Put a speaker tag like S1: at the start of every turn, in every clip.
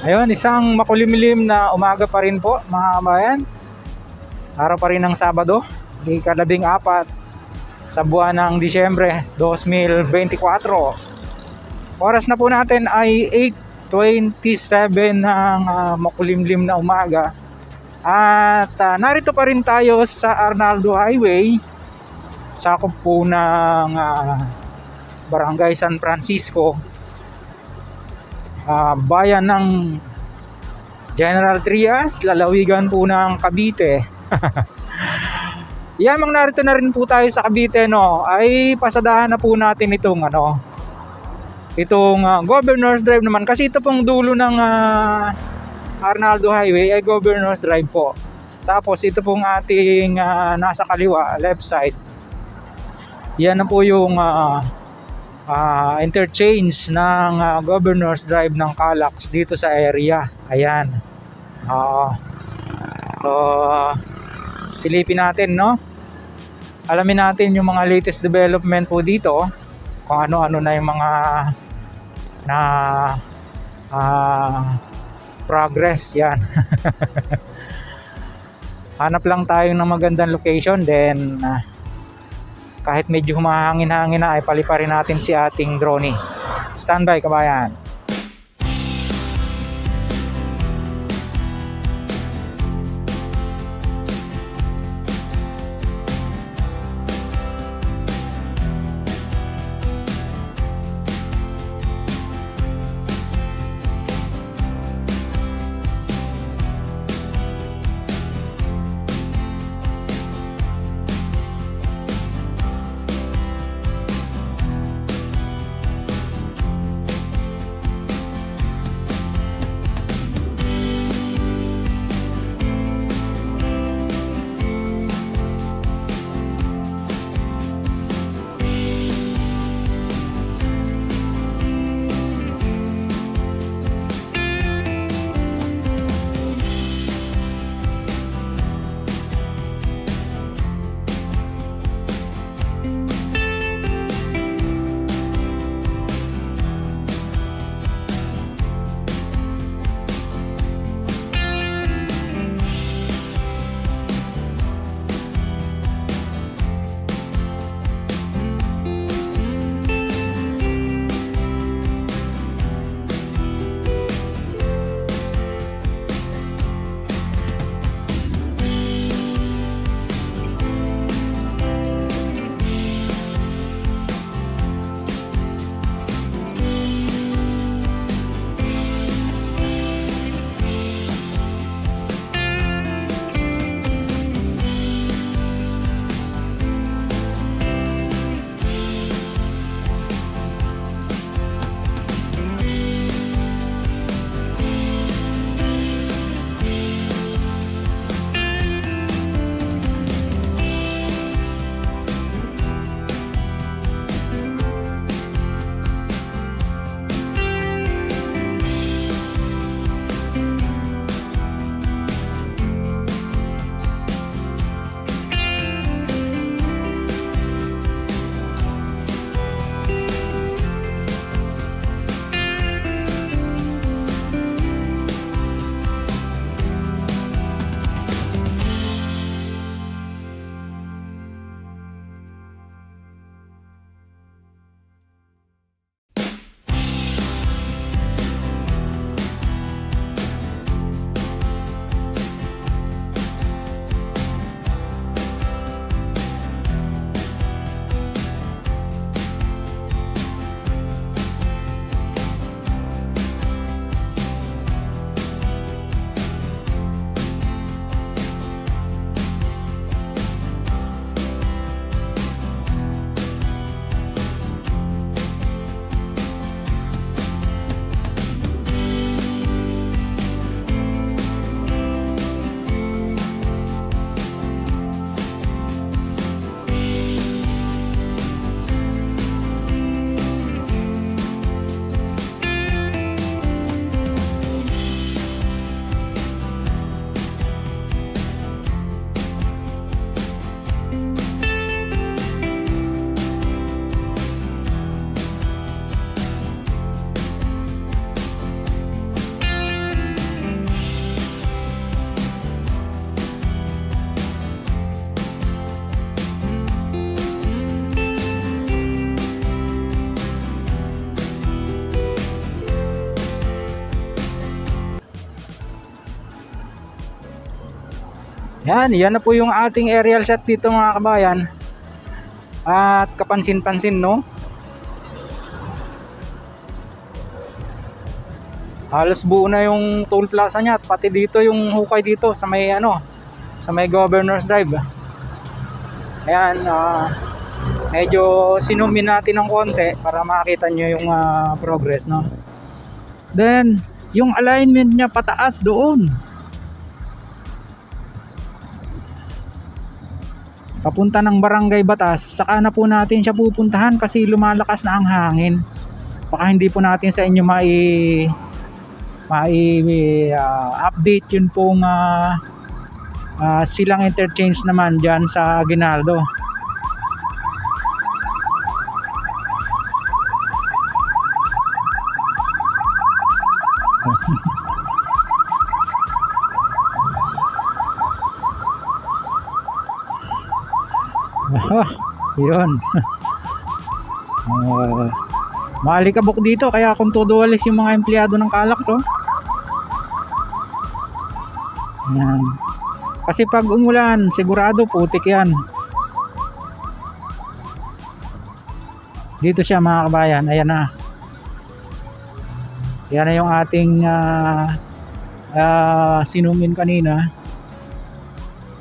S1: Ayun, isang makulimlim na umaga pa rin po mga kabayan. Araw pa rin ng Sabado, ika-14 sa buwan ng Disyembre 2024. Oras na po natin ay 8:27 ng makulimlim na umaga. At narito pa rin tayo sa Arnaldo Highway, sakop po ng Barangay San Francisco, bayan ng General Trias, lalawigan po ng Cavite. Yamang narito na rin po tayo sa Cavite, no, ay pasadahan na po natin itong Governor's Drive naman, kasi ito pong dulo ng Arnaldo Highway ay Governor's Drive po. Tapos ito pong ating nasa kaliwa, left side, yan na po yung interchange ng Governor's Drive ng Calax dito sa area. Ayan. So silipin natin, no? Alamin natin yung mga latest development po dito, kung ano-ano na yung mga progress. Yan. Hanap lang tayo ng magandang location, then kahit medyo humahangin-hangin na ay paliparin natin si ating drone. Standby kabayan. Yan na po yung ating aerial shot dito mga kabayan. At kapansin-pansin, no? Halos buo na yung toll plaza niya, at pati dito yung hukay dito sa may sa may Governor's Drive. Ayan, medyo sinumin natin ng konti para makita nyo yung progress, no? Then yung alignment niya pataas doon, papunta ng Barangay Batas. Saka na po natin siya pupuntahan kasi lumalakas na ang hangin. Baka hindi po natin sa inyo update yun pong silang interchange naman dyan sa Aguinaldo. Yun. Maalikabok dito kaya kung todo walis yung mga empleyado ng Calax, oh. Yan. Kasi pag umulan sigurado putik yan. Dito siya mga kabayan. Ayan na. Yan na yung ating sinumin kanina.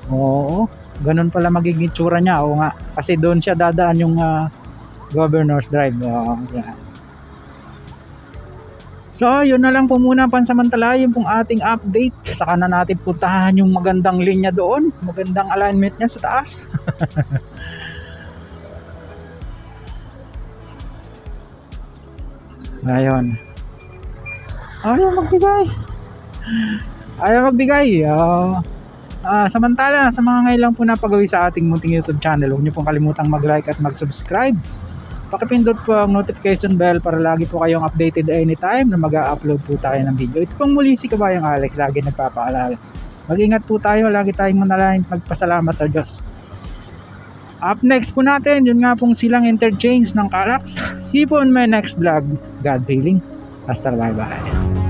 S1: Oo, ganun pala magiging tsura niya. Oo nga, kasi doon siya dadaan yung Governor's Drive. Yan. So yun na lang po muna pansamantala yung pong ating update. Saka na natin puntahan yung magandang linya doon, magandang alignment niya sa taas. Ayun. Ayaw magbigay. Samantala, sa mga ngayon lang po napagawi sa ating munting YouTube channel, huwag niyo pong kalimutang mag-like at mag-subscribe. Pakipindot po ang notification bell para lagi po kayong updated anytime na mag-upload po tayo ng video. Ito pong muli si Kabayang Alex, lagi nagpapaalala. Mag-ingat po tayo, lagi tayong manalangin, magpasalamat sa Diyos. Up next po natin, yun nga pong silang interchange ng Calax. See you po on my next vlog. God willing. Hasta bye bye.